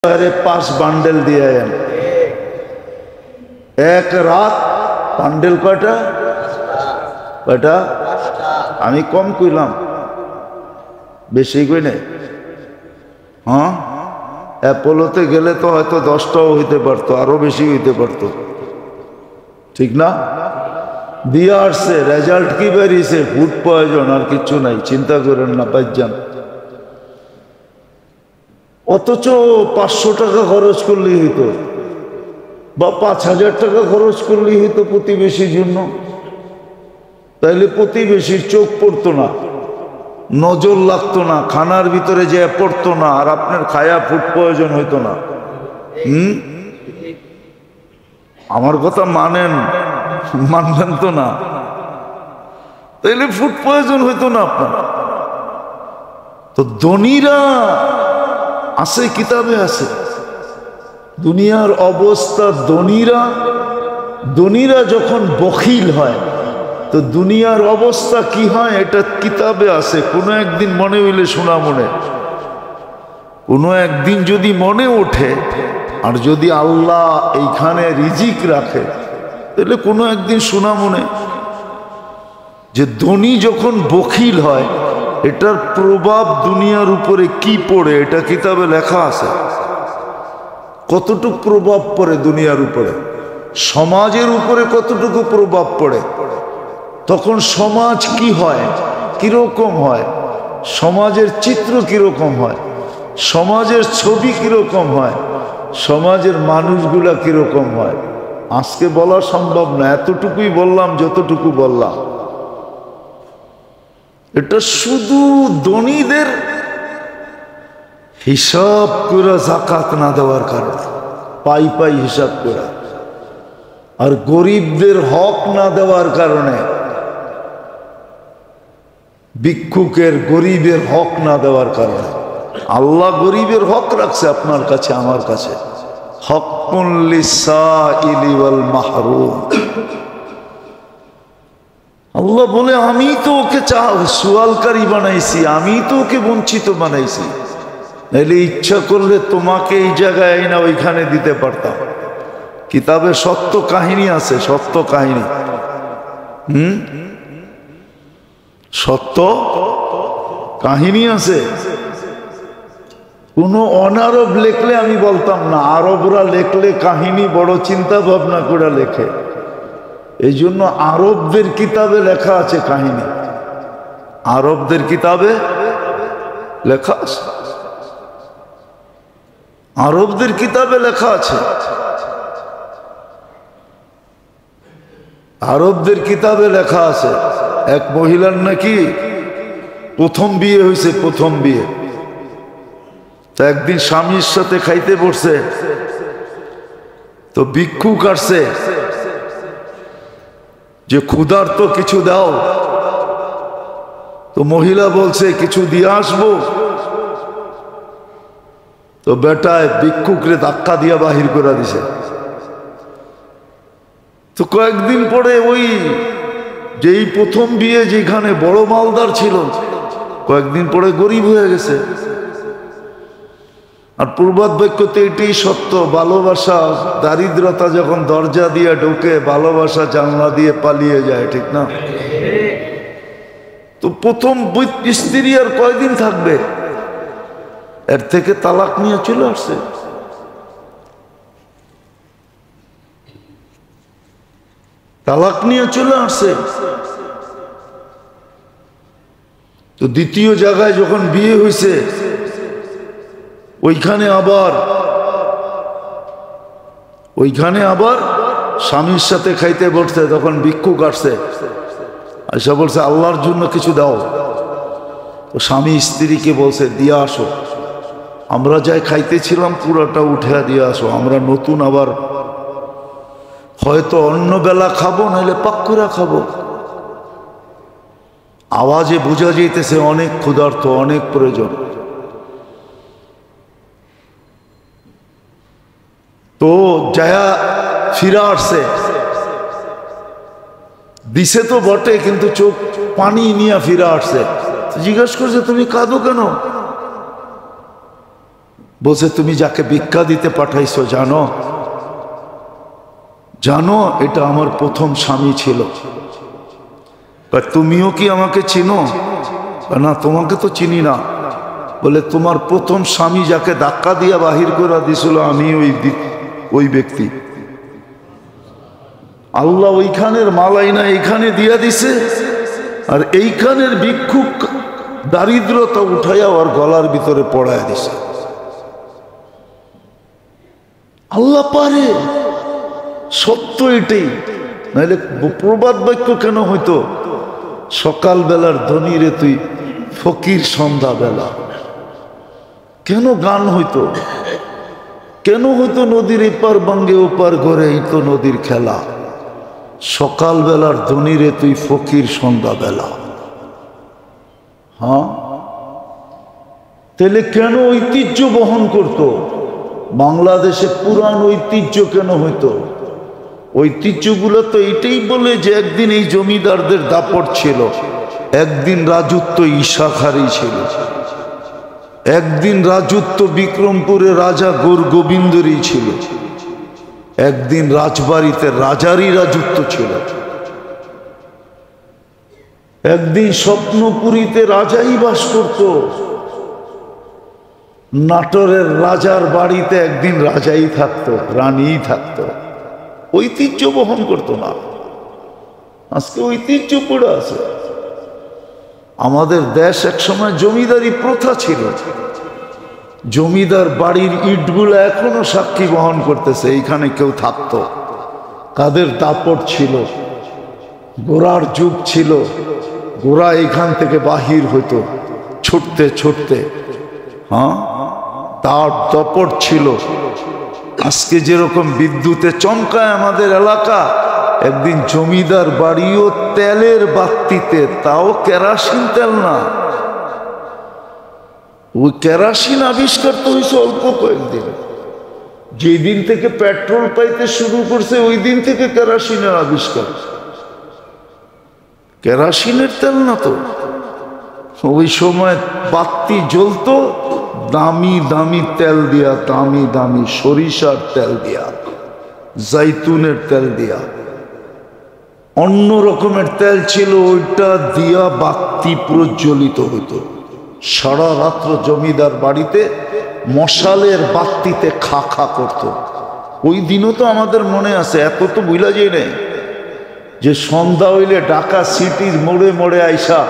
5 bundle দিয়ে এক রাত বান্ডেল কয়টা কয়টা আমি কম কইলাম বেশি কই নাই হ্যাঁ অ্যাপোলোতে গেলে তো হয়তো 10টাও হইতে পারতো আরো বেশি হইতে পারতো ঠিক না দিয়া আসছে রেজাল্ট কি বেরিয়েছে ফুড পয়জন আর কিছু নাই চিন্তা করেন না পাইজান অথচ 500 টাকা খরচ করলেই হইতো বা 5000 টাকা খরচ করলেই হইতো প্রতিবেশীর জন্য তাইলে প্রতিবেশীর চোখ পড়তো না নজর লাগতো না খানার ভিতরে যে পড়তো না আর আপনার খায়া ফুড পয়জন হইতো না আমার কথা মানবেন তো না তাইলে ফুড পয়জন হইতো না আপনার তো ধনীরা আছে কিতাবে আছে দুনিয়ার অবস্থা ধনীরা যখন বখিল হয় তো দুনিয়ার অবস্থা কি হয় এটা কিতাবে আছে কোনো একদিন মনে হইলে শোনা মনে কোনো একদিন যদি মনে ওঠে আর যদি আল্লাহ এইখানে রিজিক রাখে তাহলে কোনো একদিন শোনা মনে যে ধনী যখন বখিল হয় এটার প্রভাব দুনিয়ার উপরে কি পড়ে এটা কিতাবে লেখা আছে কতটুকু প্রভাব পড়ে দুনিয়ার উপরে সমাজের উপরে কতটুকু প্রভাব পড়ে তখন সমাজ কি হয় কিরকম হয় সমাজের চিত্র কিরকম হয় সমাজের ছবি কিরকম হয় সমাজের মানুষগুলা কিরকম হয় আজকে বলা সম্ভব না এতটুকুই বললাম যতটুকু বললাম এটা শুধু ধনীদের হিসাব করে যাকাত না দেওয়ার কারণে পাই হিসাব করে আর গরিবদের হক না দেওয়ার কারণে ভিক্ষুকের গরিবের হক না দেওয়ার কারণে আল্লাহ গরিবের হক রাখছে আপনার কাছে আমার কাছে হকুন লিসাইলি ওয়াল মাহরুম আল্লাহ বলে আমি তো ওকে সুয়ালকারী বানাইছি আমি তো ওকে বঞ্চিত বানাইছি নাইলে ইচ্ছা করলে তোমাকে এই জায়গায় না ওইখানে দিতে পারতাম কিতাবে সত্য কাহিনী আছে সত্য কাহিনী সত্য কাহিনী আছে কোন অনারব লেখলে আমি বলতাম না আরবরা লেখলে কাহিনী বড় চিন্তা ভাবনা করে লেখে এই জন্য আরবদের কিতাবে লেখা আছে কাহিনী আরবদের কিতাবে লেখা আছে আরবদের কিতাবে লেখা আছে আরবদের কিতাবে লেখা আছে এক মহিলার নাকি প্রথম বিয়ে হয়েছে প্রথম বিয়ে তা একদিন স্বামীর সাথে খাইতে বসছে তো ভিক্ষুক আসছে যে ক্ষুধার্ত কিছু দাও তো মহিলা বলছে কিছু দিয়ে আসবো তো বেটায় ভিক্ষুকরে ধাক্কা দিয়া বাহির করে দিছে তো কয়েকদিন পরে ওই যেই প্রথম বিয়ে যেখানে বড় মালদার ছিল কয়েকদিন পরে গরিব হয়ে গেছে আর প্রবাদ বাক্যতে এটাই সত্য ভালোবাসা দারিদ্রতা যখন দরজা দিয়ে ঢোকে ভালোবাসা জানলা দিয়ে পালিয়ে যায় ঠিক না তো প্রথম স্ত্রী আর কয়দিন থাকবে এর থেকে তালাক নিয়ে চলে আসছে তালাক নিয়ে চলে আসছে তো দ্বিতীয় জায়গায় যখন বিয়ে হয়েছে ওইখানে আবার স্বামীর সাথে খাইতে বসছে তখন ভিক্ষুক আসছে আয়সা বলছে আল্লাহর জন্য কিছু দাও তো স্বামী স্ত্রীকে বলছে দিয়ে আসো আমরা যাই খাইতেছিলাম পুরোটা উঠে দিয়ে আসো আমরা নতুন আবার হয়তো অন্য বেলা খাবো নাহলে পাক্কুরা খাবো আওয়াজে বোঝা যাইতেছে অনেক ক্ষুধার্ত অনেক প্রয়োজন তো যায়া ফিরা আসছে দিছে তো বটে কিন্তু চোখ পানি নিয়ে ফিরা আসছে জিজ্ঞাসা করছে তুমি কাঁদো কেন বলছে তুমি যাকে ভিক্ষা দিতে পাঠাইছো জানো জানো এটা আমার প্রথম স্বামী ছিল। তুমিও কি আমাকে চিনো? না, তোমাকে তো চিনি না। বলে তোমার প্রথম স্বামী যাকে ধাক্কা দিয়া বাহির করে দিছিল আমি ওই ব্যক্তি। আল্লাহ ওইখানের মালাই না এইখানে দিয়া দিছে, আর এইখানের ভিক্ষুক দারিদ্রতা উঠাইয়া ওর গলার ভিতরে পড়ায় দিছে। আল্লাহ পারে, সত্য এটাই। নাহলে প্রবাদ বাক্য কেন হইতো? সকালবেলার ধনী রে তুই ফকির সন্ধ্যা বেলা। কেন গান হইতো? কেন হইতো নদীর এপার বাঙ্গে ওপার ঘরে এই তো নদীর খেলা। সকালবেলার ধনী রে তুই ফকির সন্ধ্যা বেলা। হ্যাঁ, তাহলে কেন ঐতিহ্য বহন করতো? বাংলাদেশে পুরান ঐতিহ্য কেন হইতো? ঐতিহ্যগুলো তো এটাই বলে যে একদিন এই জমিদারদের দাপট ছিল, একদিন রাজত্ব ঈশাখারী ছিল, একদিন রাজত্ব বিক্রমপুরে রাজা গোবিন্দরই ছিল, একদিন রাজবাড়িতে রাজারই রাজত্ব ছিল, একদিন স্বপ্নপুরীতে রাজাই বাস করত, নাটোরের রাজার বাড়িতে একদিন রাজাই থাকতো, রানীই থাকতো। ঐতিহ্য বহন করতো না। আজকে ঐতিহ্য পড়ে আছে। আমাদের দেশ একসময় জমিদারি প্রথা ছিল। জমিদার বাড়ির ইটগুলো এখনো সাক্ষী বহন করতেছে এইখানে কেউ থাকতো, কাদের দাপট ছিল। ঘোড়ার যুগ ছিল, ঘোড়া এখান থেকে বাহির হতো ছুটতে ছুটতে। হ্যাঁ, তার দাপট ছিল। আজকে যেরকম বিদ্যুতে চমকায় আমাদের এলাকা, একদিন জমিদার বাড়িও তেলের বাতিতে, তাও কেরাসিন তেল না। ওই কেরাসিন আবিষ্কার তো হয়েছে অল্প কয়েকদিন। যেদিন থেকে পেট্রোল পাইতে শুরু করছে ওই দিন থেকে কেরাসিনের আবিষ্কার। কেরাসিনের তেল না তো। ওই সময় বাতি জ্বলতো দামি দামি তেল দিয়া, দামি দামি সরিষার তেল দিয়া, জাইতুনের তেল দিয়া, অন্য রকমের তেল ছিল। ওইটা দিয়া বাতি প্রজ্বলিত হইত। সারা রাত্র জমিদার বাড়িতে মশালের বাতিতে খা খা করত। ওই দিনও তো আমাদের মনে আছে, এত তো ভুলা যায় নাই, যে সন্ধ্যা হইলে ঢাকা সিটির মোড়ে মোড়ে আইসা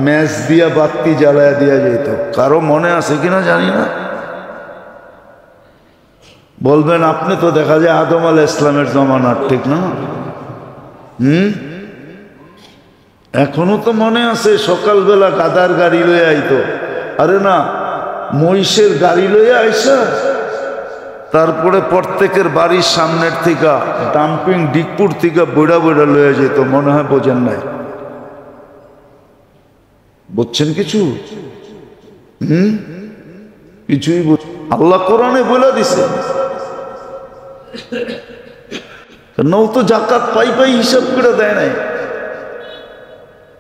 ম্যাচ দিয়া বাতি জ্বালায়া দিয়া যেত। কারো মনে আছে কিনা জানি না, বলবেন। আপনি তো দেখা যায় আদম আলাইহিস ইসলামের জমানার, ঠিক না? এখনো তো মনে আছে সকালবেলা গাদার গাড়ি লইয়া আইতো। আরে না, মহিষের গাড়ি লইয়া আইসা তারপরে প্রত্যেকের বাড়ির সামনের থেকে ডাম্পিং ডিগপুর থেকে বইড়া বইড়া লইয়া যেত। মনে হয় বোঝেন নাই? বুঝছেন কিছু? কিছুই আল্লাহ কোরআনে বলে দিছে। নৌ তো জাকাত পাই পাই হিসাব করে দেয় নাই।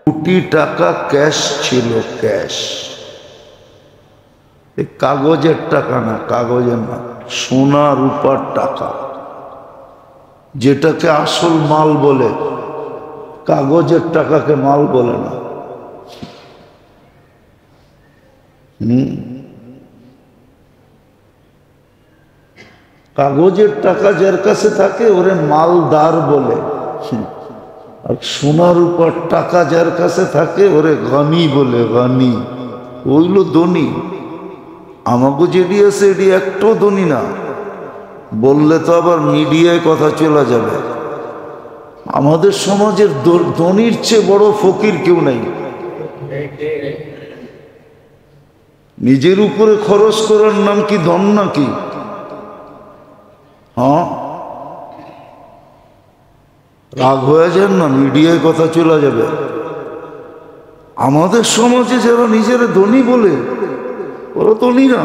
কোটি টাকা ক্যাশ ছিল, ক্যাশ। এই কাগজের টাকা না, কাগজের না, সোনা রূপার টাকা, যেটাকে আসল মাল বলে। কাগজের টাকাকে মাল বলে না। কাগজের টাকা যার কাছে থাকে ওরে মালদার বলে, আর সোনার উপর টাকা যার কাছে থাকে ওরে গনি বলে, গনি। ওইগুলো ধনী। আমাকে যেটি আছে এটি একটাও ধনী না। বললে তো আবার মিডিয়ায় কথা চলে যাবে। আমাদের সমাজের ধনীর চেয়ে বড় ফকির কেউ নাই। নিজের উপরে খরচ করার নাম কি ধন নাকি? হ্যাঁ, রাগ হয়ে যান না, মিডিয়ায় কথা চলে যাবে। আমাদের সমাজে যারা নিজেরা ধনী বলে ওরা ধনী না।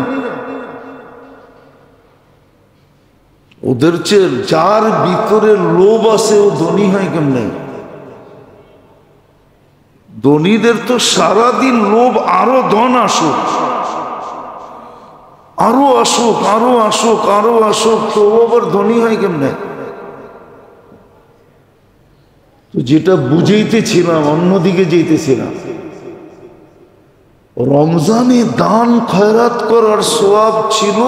ওদের চেয়ে যার ভিতরে লোভ আছে ও ধনী হয় কেমনে? ধনীদের তো সারাদিন লোভ আরো ধন আসুক, আরো আসুক, আরো আসুক, আরো আসুক, তো ও আবার ধনী হয় কেমনে? যেটা বুঝাইতেছিলাম, অন্যদিকে যেতেছিলাম। রমজানে দান খয়রাত করার সওয়াব ছিল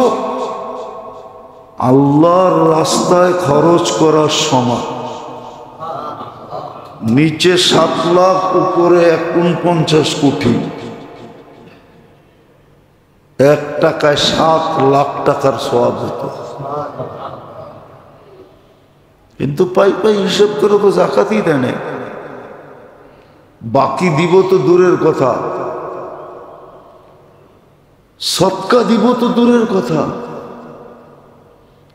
আল্লাহর রাস্তায় খরচ করার সমান। নিচে 7 লাখ, উপরে 49 কোটি। 1 টাকায় 7 লাখ টাকার সওয়াব হতো। কিন্তু পাই পাই হিসাব করে তো জাকাতই দেয় না। বাকি দিব তো দূরের কথা, সদকা দিব তো দূরের কথা।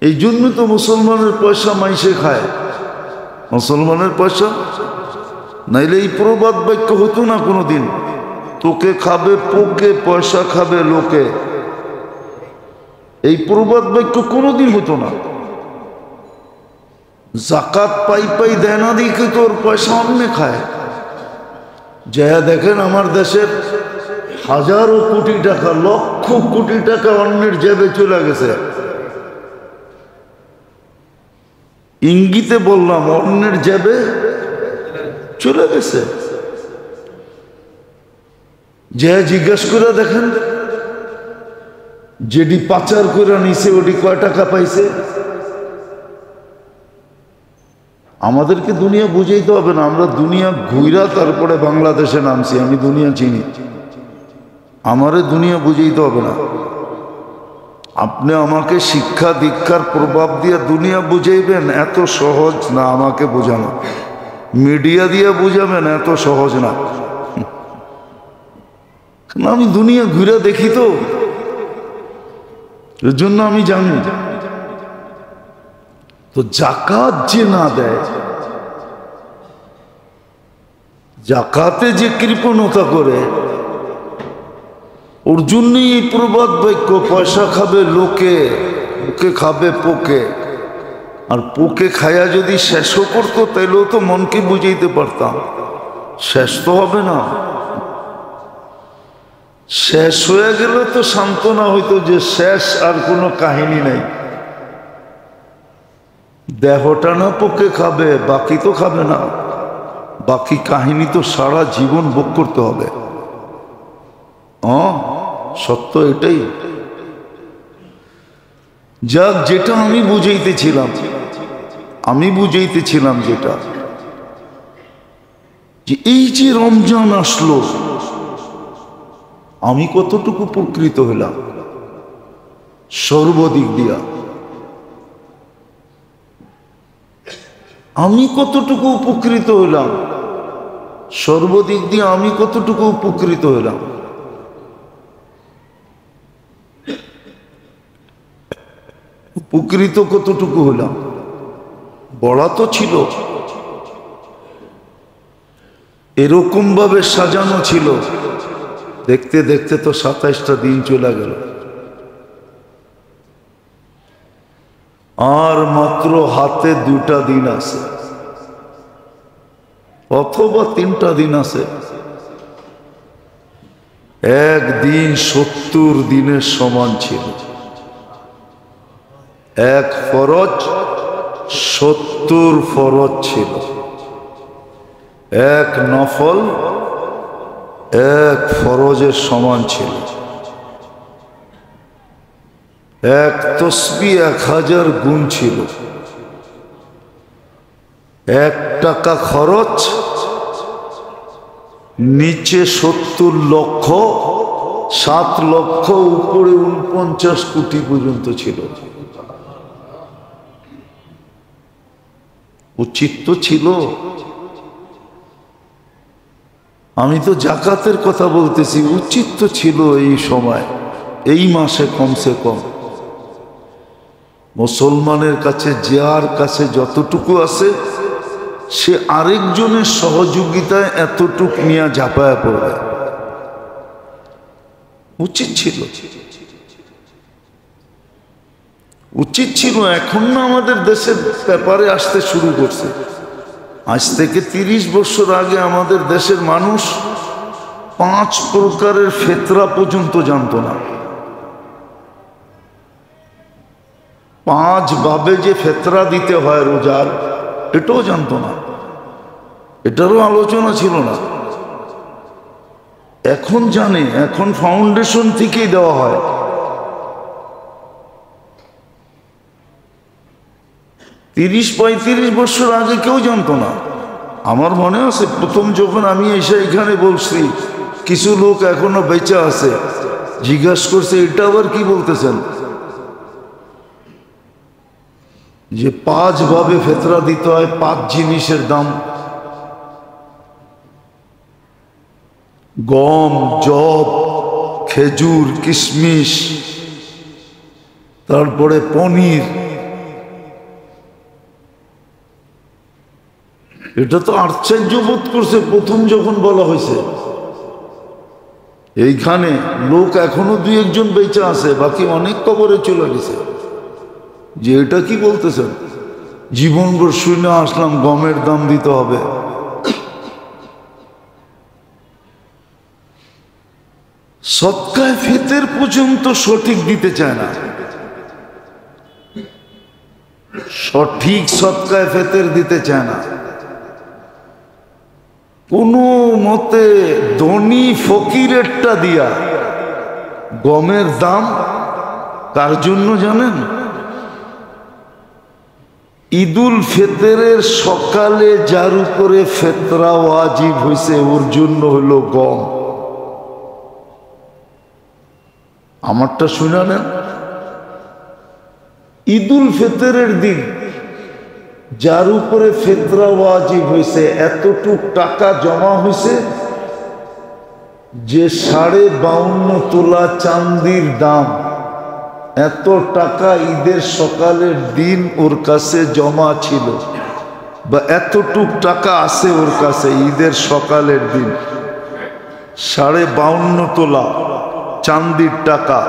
এই জন্য তো মুসলমানের পয়সা মাইসে খায়। মুসলমানের পয়সা নাইলে এই প্রবাদ বাক্য হতো না কোনোদিন। তোকে খাবে পোকে, পয়সা খাবে লোকে। এই প্রবাদ বাক্য কোনোদিন হতো না। জাকাত পাই পাই দেয় না দিকে তোর পয়সা অন্য খায়। যা দেখেন আমার দেশের হাজারো কোটি টাকা, লক্ষ কোটি টাকা অন্যের জেবে চলে গেছে। ইঙ্গিতে বললাম, অন্যের জেবে চলে গেছে। যে জিজ্ঞেস করে দেখেন, যেটি পাচার করে নিছে ওটি কয় টাকা পাইছে। আমাদেরকে দুনিয়া বুঝাইতে হবে না, আমরা দুনিয়া ঘুইরা তারপরে বাংলাদেশে নামছি। আমি দুনিয়া চিনি, আমারে দুনিয়া বুঝাইতে হবে না। আপনি আমাকে শিক্ষা দীক্ষার প্রভাব দিয়ে দুনিয়া বুঝাইবেন, এত সহজ না আমাকে বোঝানো। মিডিয়া দিয়ে বুঝাবেন, এত সহজ না। আমি দুনিয়া ঘুরে দেখি তো, এর জন্য আমি জানি। তো জাকাত যে না দেয়, জাকাতে যে কৃপণতা করে, ওর জন্যই এই প্রবাদ বাক্য, পয়সা খাবে লোকে, পোকে খাবে পোকে। আর পোকে খায়া যদি শেষও করতো তাইলেও তো মনকে বুঝাইতে পারতাম, শেষ তো হবে না। শেষ হয়ে গেলে তো সান্ত্বনা হইতো যে শেষ, আর কোনো কাহিনী নাই। দেহটা না পোকে খাবে, বাকি তো খাবে না। বাকি কাহিনী তো সারা জীবন ভোগ করতে হবে। সত্য এটাই। যাক, যেটা আমি বুঝাইতেছিলাম যেটা, যে এই যে রমজান আসলো, আমি কতটুকু উপকৃত হলাম সর্বদিক দিয়া। আমি কতটুকু উপকৃত হলাম সর্বদিক দিয়ে, আমি কতটুকু উপকৃত হলাম। উপকৃত কতটুকু হলাম, বলা তো ছিল। এরকম ভাবে সাজানো ছিল, দেখতে দেখতে তো 27টা দিন চলে গেল। আর মাত্র হাতে 2টা দিন আছে, অথবা 3টা দিন আছে। একদিন 70 দিনের সমান ছিল। এক ফরজ 70 ফরজ ছিল। এক নফল 1 ফরজের সমান ছিল। এক তসবিহ 1000 গুণ ছিল। 1 টাকা খরচ নিচে 70 লক্ষ, 7 লক্ষ, উপরে 49 কোটি পর্যন্ত ছিল। উচিত তো ছিল। আমি তো জাকাতের কথা বলতেছি, উচিত তো ছিল এই সময়, এই মাসে কমসে কম মুসলমানের কাছে, যার কাছে যতটুকু আছে, সে আরেকজনের সহযোগিতায় এতটুকু নিয়ে ঝাঁপায়া পড়বে। উচিত ছিল, উচিত ছিল। এখন না আমাদের দেশের ব্যাপারে আসতে শুরু করছে। আজ থেকে 30 বছর আগে আমাদের দেশের মানুষ 5 প্রকারের ফিতরা পর্যন্ত জানতো না। 5 ভাবে যে ফেতরা দিতে হয় রোজার, এটাও জানতো না, এটারও আলোচনা ছিল না। এখন জানে, এখন ফাউন্ডেশন থেকেই দেওয়া হয়। 30-35 বছর আগে কেউ জানতো না। আমার মনে আছে প্রথম যখন আমি এসে এখানে বলছি, কিছু লোক এখনো বেঁচে আছে, জিজ্ঞাসা করছে এটা আবার কি বলতেছেন, যে 5 ভাবে ফেতরা দিতে হয়, 5 জিনিসের দাম, গম, জব, খেজুর, কিশমিশ, তারপরে পনির। এটা তো আশ্চর্য বোধ করছে প্রথম যখন বলা হয়েছে। এইখানে লোক এখনো 2-1 বেঁচে আছে, বাকি অনেক কবরে চলে গেছে, যে এটা কি বলতেছেন। জীবনভর শুনে আসলাম গমের দাম দিতে হবে। সদকায়ে ফিতর পর্যন্ত সঠিক দিতে চায় না, সঠিক সদকায়ে ফিতর দিতে চায় না। কোনো মতে ধনী ফকিরেরটা দিয়া গমের দাম কার জন্য জানেন? ঈদুল ফিতরের সকালে যার উপরে ফিতরা ওয়াজিব হয়েছে ওর জন্য হলো গম। আমারটা শুনে নেন, ঈদুল ফিতরের দিন যার উপরে ফিতরা ওয়াজিব হয়েছে এতটুক টাকা জমা হয়েছে যে 52.5 তোলা চাঁদির দাম, এত টাকা ঈদের সকালের দিন ওর কাছে জমা ছিল, বা এতটুক টাকা আছে ওর কাছে ঈদের সকালের দিন। 52.5 তোলা চাঁদির টাকা,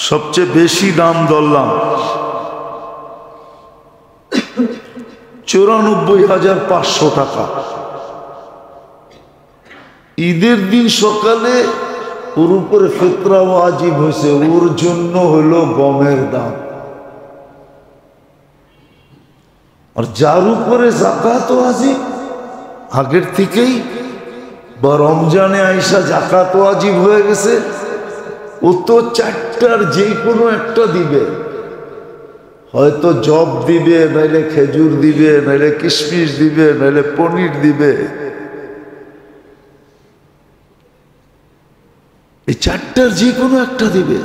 সবচেয়ে বেশি দাম ধরলাম 94,500 টাকা। ঈদের দিন সকালে ওর উপরে ফিতরা ওয়াজিব হয়েছে, ওর জন্য হলো গমের দাম। আর যার উপরে যাকাত ওয়াজিব আগের থেকেই, বা রমজানে আইসা যাকাত ওয়াজিব হয়ে গেছে, ও তো 4টার যে কোনো একটা দিবে, হয়তো জব দিবে, নাইলে খেজুর দিবে, নাইলে কিশমিশ দিবে, নাইলে পনির দিবে। এই 4টার যে কোনো একটা দিবে।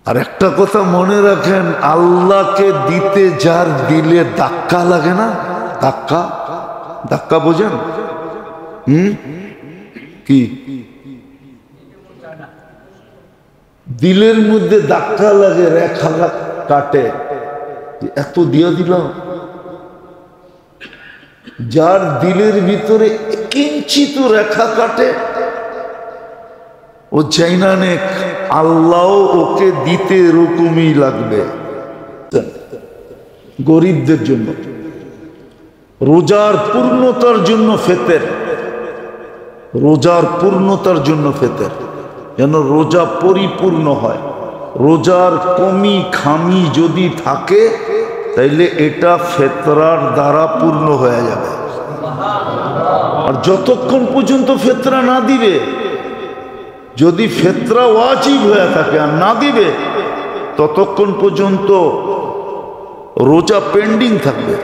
আর একটা কথা মনে রাখেন, আল্লাহকে দিতে যার দিলে ধাক্কা লাগে না, ধাক্কা, ধাক্কা বোঝেন? কি দিলের মধ্যে ধাক্কা লাগে, রেখা কাটে, এত দিয়ে দিলাম। যার দিলের ভিতরে কিঞ্চিত রেখা কাটে ও চাই না নেক, আল্লাহ ওকে দিতে এরকমই লাগবে। গরিবদের জন্য, রোজার পূর্ণতার জন্য ফিতর, রোজার পূর্ণতার জন্য ফিতর, যেন রোজা পরিপূর্ণ হয়। রোজার কমি খামি যদি থাকে তাইলে এটা ফিতরার দ্বারা পূর্ণ হয়ে যাবে। আর যতক্ষণ পর্যন্ত ফিতরা না দিবে, যদি ফিতরা ওয়াজিব হয়ে থাকে আর না দিবে, ততক্ষণ পর্যন্ত রোজা পেন্ডিং থাকবে।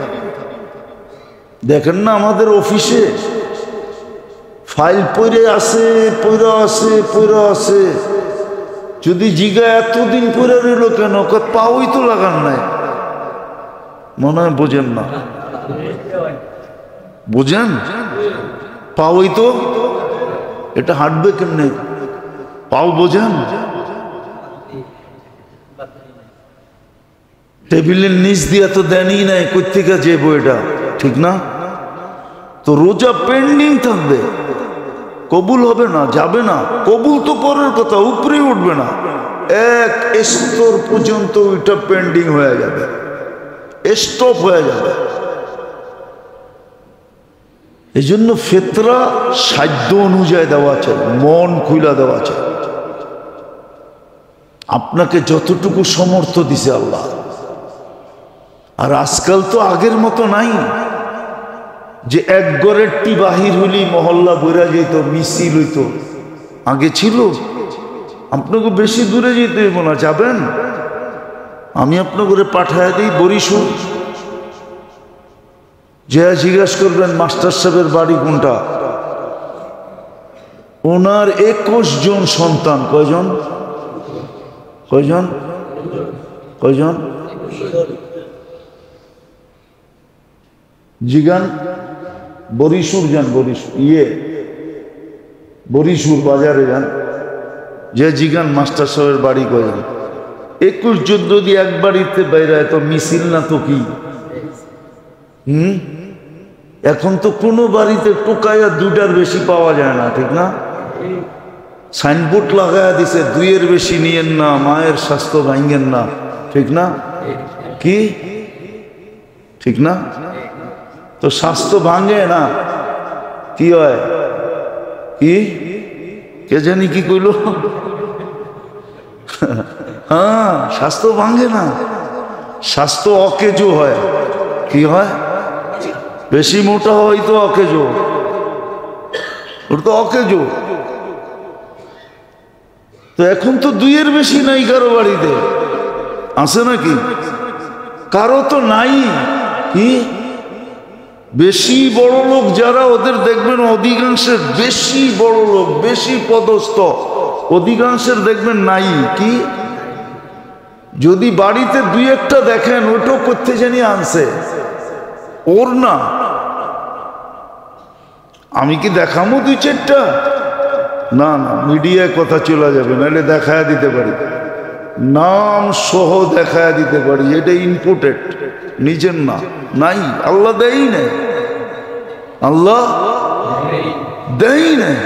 দেখেন না আমাদের অফিসে ফাইল পড়ে আছে, পড়ে আছে, পড়ে আছে। যদি জিগা এতদিন পড়ে রইল কেন, পাওই তো লাগান নাই, মনে হয় বোঝেন না। বোঝেন? পাওই তো, এটা হাঁটবে কেমনে? পাও বোঝেন? টেবিলের নিচ দিয়ে তো দেনই নাই, কোথেকে যে বইটা, ঠিক না? তো রোজা পেন্ডিং থাকবে, কবুল হবে না, যাবে না। কবুল তো পরের কথা, উপরে উঠবে না, এক স্তর পর্যন্ত ওইটা পেন্ডিং হয়ে যাবে, স্টপ হয়ে যাবে। এই জন্য ফিতরা সাধ্য অনুযায়ী দেওয়া চাই, মন খুলা দেওয়া চাই। আপনাকে যতটুকু সমর্থ দিছে আল্লাহ। আর আজকাল তো আগের মতো নাই যে এক গড়ের টি বাহির হইলি মহল্লা বইরা যেত, মিছিল হইতো। আগে ছিল। আপনাকে বেশি দূরে যেতে হইব না, যাবেন, আমি আপনাকে পাঠায় দিই বরিশাল, যে জিজ্ঞাসা করবেন মাস্টার সাহেবের বাড়ি কোনটা, ওনার 21 জন সন্তান। কয়জন? কয়জন? কয়জন? জিগান বরিশাল যান, বরিশাল বাজারে যান, যে জিগান মাস্টার সাহেবের বাড়ি কয়জন। 21 জন যদি এক বাড়িতে বাইরে তো মিছিল না তো কি? এখন তো কোনো বাড়িতে টোকাইয়া 2টার বেশি পাওয়া যায় না, ঠিক না? সাইনবোর্ড লাগাইয়া দিছে 2-এর বেশি নিয়েন না, মায়ের স্বাস্থ্য ভাঙ্গেন না, ঠিক না? কি ঠিক না? তো স্বাস্থ্য ভাঙে না, কি হয়? কি কে জানি কি কইল? হ্যাঁ, স্বাস্থ্য ভাঙে না, স্বাস্থ্য অকেজো হয়। কি হয়? বেশি মোটা হয় তো অকেজো, ওর তো অকেজো। তো এখন তো 2-এর বেশি নাই কারো বাড়িতে, আছে নাকি? কারো তো নাই। কি বেশি বড় লোক যারা, ওদের দেখবেন অধিকাংশের, বেশি বড় লোক, বেশি পদস্থ, অধিকাংশের দেখবেন নাই। কি যদি বাড়িতে 2-একটা দেখেন, ওটাও করতে জানি আনছে, ওর না। আমি কি দেখামো 2-4টা? না না, মিডিয়ায় কথা চলে যাবে, নাহলে দেখায় দিতে পারি, নাম সহ দেখায় দিতে পারি। এটা ইম্পোর্টেড, নিজের না, নাই। আল্লাহ দেই নাই, আল্লাহ দেই নাই,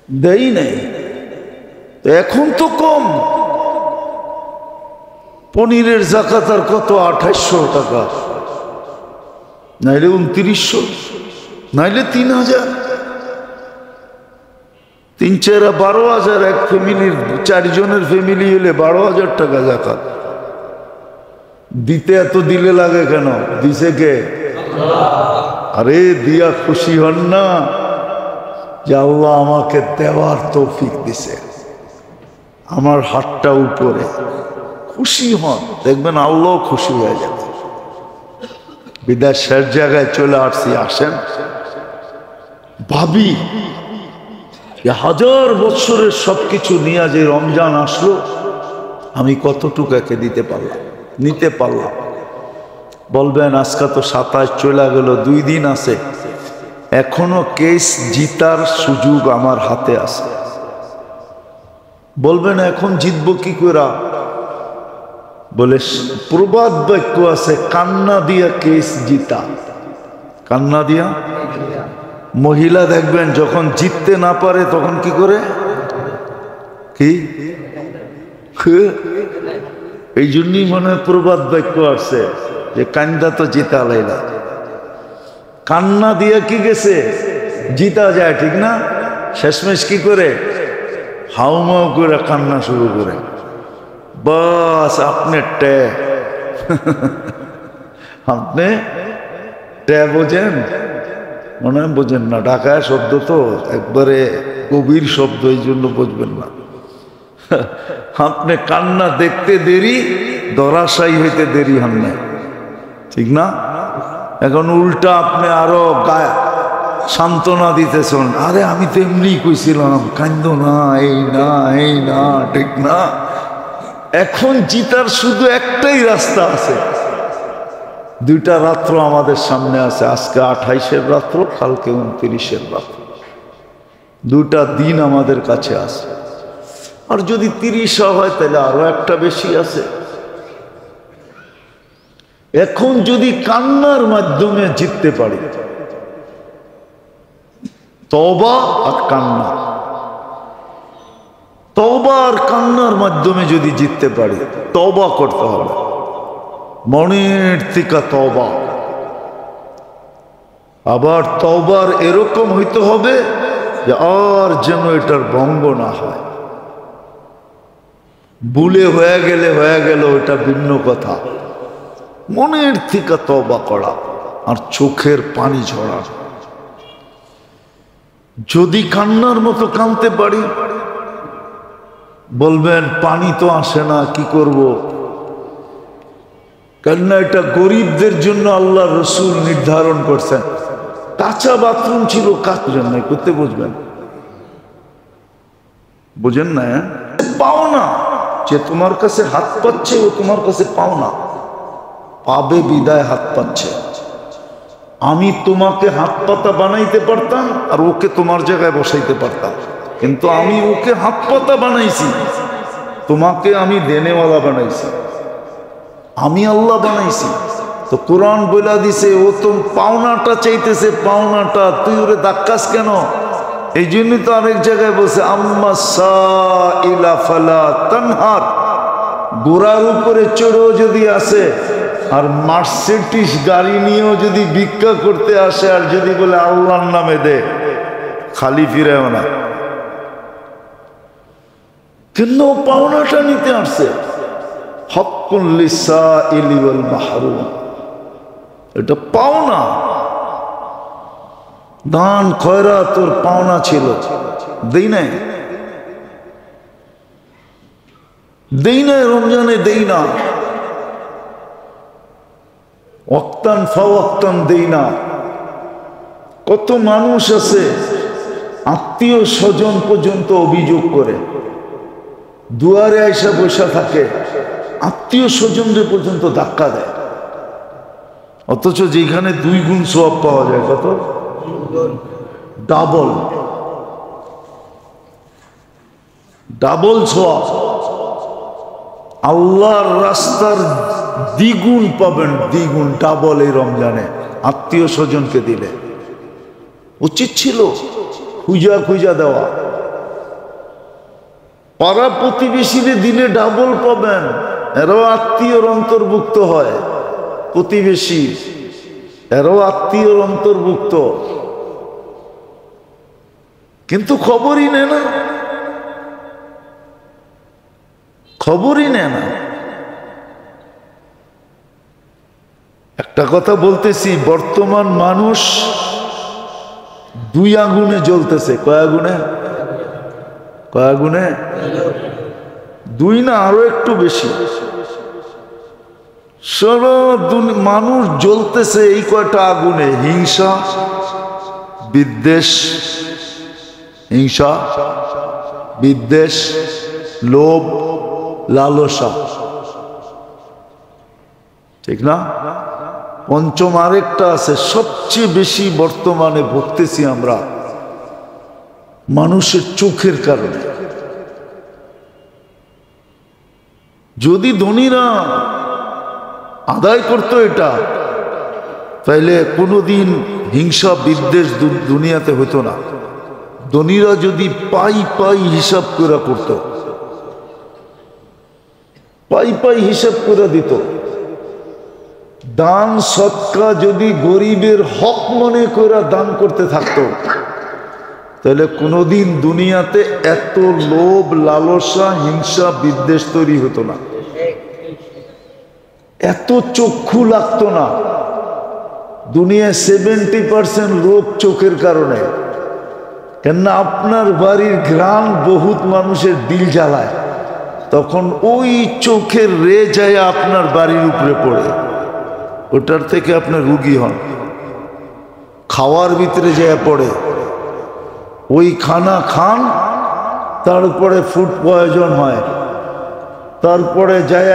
দেই নাই। এখন তো কম। পনিরের জাকাত আর কত? 2800 টাকা, নাইলে 2900, নাইলে 3000, 3-4 12,000। এক ফ্যামিলির 4 জনের ফ্যামিলি হলে 12,000 টাকা জাকাত দিতে। এত দিলে লাগে কেন? দিছে কে? আরে দিয়া খুশি হন না যে আল্লাহ আমাকে দেওয়ার তৌফিক দিছে, আমার হাতটা উপরে। খুশি হন, দেখবেন আল্লাহ খুশি হয়ে যাবে। বিদেশের জায়গায় চলে আসছি, আসেন ভাবি 1000 বছরের সবকিছু নিয়ে যে রমজান আসলো, আমি কতটুকু একে দিতে পারলাম, নিতে পারলাম। বলবেন আজকে তো 27 চলে গেল, 2 দিন আছে, এখনো কেস জিতার সুযোগ আমার হাতে আছে। বলবেন এখন জিতবো কি করে? বলে প্রবাদ বাক্য আছে, কান্না দিয়া কেস জিতা। কান্না দিয়া। মহিলা দেখবেন যখন জিততে না পারে তখন কি করে? কি এই জন্যই মনে হয় প্রবাদ বাক্য আছে যে কান্দা তো জিতা লাইলা। কান্না দিয়া কি গেছে? জিতা যায়, ঠিক না? শেষমেশ কি করে? হাউমাউ করে কান্না শুরু করে। বাস আপনি টে আপনি টে বোঝেন? মনে হয় বোঝেন না, ঢাকায় শব্দ তো একবারে গভীর শব্দ, এই জন্য বুঝবেন না। আপনি কান্না দেখতে দেরি, ধরাশায়ী হইতে দেরি হন না, ঠিক না? এখন উল্টা আপনি আরো গায়ে সান্ত্বনা দিতেছেন, আরে আমি তো এমনি কইছিলাম, কান্দ না, এই না, এই না, ঠিক না? এখন জিতার শুধু একটাই রাস্তা আছে। 2টা রাত্র আমাদের সামনে আছে, আজকে 28-এর রাত্র, কালকে 29-এর রাত্র। 2টা দিন আমাদের কাছে আছে। আর যদি 30 হয় তাহলে আরো একটা বেশি আছে। এখন যদি কান্নার মাধ্যমে জিততে পারি, তওবা আর কান্না, তওবা আর কান্নার মাধ্যমে যদি জিততে পারি, তওবা করতে হবে, মনের থেকে তওবা। আবার তওবার এরকম হইতে হবে যে আর যেন এটার ভঙ্গ না হয়। ভুলে হয়ে গেল এটা ভিন্ন কথা, মনের থেকে তওবা করা আর চোখের পানি ঝরা। যদি কান্নার মতো কাঁদতে পারি, বলবেন পানি তো আসে না, কি করব? কেননা এটা গরিবদের জন্য আল্লাহ রসুল নির্ধারণ করছেন। কাঁচা বাথরুম ছিল, কাঁচবেন না করতে, বুঝবেন? বুঝেন না? পাও না, যে তোমার কাছে হাত পাচ্ছে ও তোমার কাছে পাও না, পাবে বিদায় হাত পাচ্ছে। আমি তোমাকে হাত পাতা বানাইতে পারতাম আর ওকে তোমার জায়গায় বসাইতে পারতাম, কিন্তু আমি ওকে হাত পাতা বানাইছি, তোমাকে আমি দেনেওয়ালা বানাইছি, আমি আল্লাহ বানাইছি। তো কোরআন বলে দিছে ও তো পাওনাটা চাইতেছে, পাওনাটা, তুই ওরে ধাক্কাস কেন? এই জন্যই তো অনেক জায়গায় বলছে আম্মা সাইলা ফালা তানহার, গোড়ার উপরে চড়েও যদি আসে আর মার্সিডিজ গাড়ি নিয়েও যদি ভিক্ষা করতে আসে আর যদি বলে আল্লাহর নামে দে, খালি ফিরেও না। কিন্তু পাওনাটা নিতে আসছে। হক্কুল লিসাইলি ওয়াল মাহরুম, এটা পাওনা। দান খয়রাত তোর পাওনা ছিল, দেই নাই, দেই নাই, রমজানে দেই না, ওয়াক্তান ফাওয়াক্তান দেই না। কত মানুষ আছে আত্মীয় স্বজন পর্যন্ত অভিযোগ করে, দুয়ারে আইসা বসা থাকে, আত্মীয় স্বজনদের পর্যন্ত ধাক্কা দেয়, অথচ যেখানে 2 গুণ সওয়াব পাওয়া যায়, কত ডাবল ডাবল সওয়াব। আল্লাহর রাস্তার দ্বিগুণ পাবেন, দ্বিগুণ, ডাবল এই রমজানে আত্মীয় স্বজনকে দিলে। উচিত ছিল খুঁজা খুঁজা দেওয়া। পাড়া প্রতিবেশীদের দিলে ডাবল পাবেন, এরাও আত্মীয়র অন্তর্ভুক্ত হয়, প্রতিবেশী এরাও আত্মীয়র অন্তর্ভুক্ত, কিন্তু খবরই নেয় না, খবরই নেয় না। একটা কথা বলতেছি, বর্তমান মানুষ 2 আগুনে জ্বলতেছে। কয় আগুনে? কয় আগুনে? 2 না, আরো একটু বেশি। সারা মানুষ জ্বলতেছে এই কয়টা আগুনে: হিংসা, বিদ্বেষ, হিংসা, বিদ্বেষ, লোভ, লালসা, ঠিক না? পঞ্চম আরেকটা আছে, সবচেয়ে বেশি বর্তমানে ভুগতেছি আমরা, মানুষের চোখের কারণে। যদি ধনীরা আদায় করতো এটা, তাইলে কোনোদিন হিংসা বিদ্বেষ দুনিয়াতে হতো না। ধনীরা যদি পাই পাই হিসাব করে করত, পাই পাই হিসাব করে দিত, দান সৎকা যদি গরিবের হক মনে করে দান করতে থাকতো, তাহলে কোনোদিন দুনিয়াতে এত লোভ, লালসা, হিংসা, বিদ্বেষ তৈরি হতো না, এত চক্ষু লাগতো না। দুনিয়ায় 70% রোগ চোখের কারণে। কেননা আপনার বাড়ির ঘ্রাণ বহুত মানুষের দিল জ্বালায়, তখন ওই চোখের রে যায় আপনার বাড়ির উপরে পড়ে, ওটার থেকে আপনি রোগী হন। খাওয়ার ভিতরে যায় পড়ে, ওই খানা খান, তারপরে ফুড পয়জন হয়, তারপরে যায়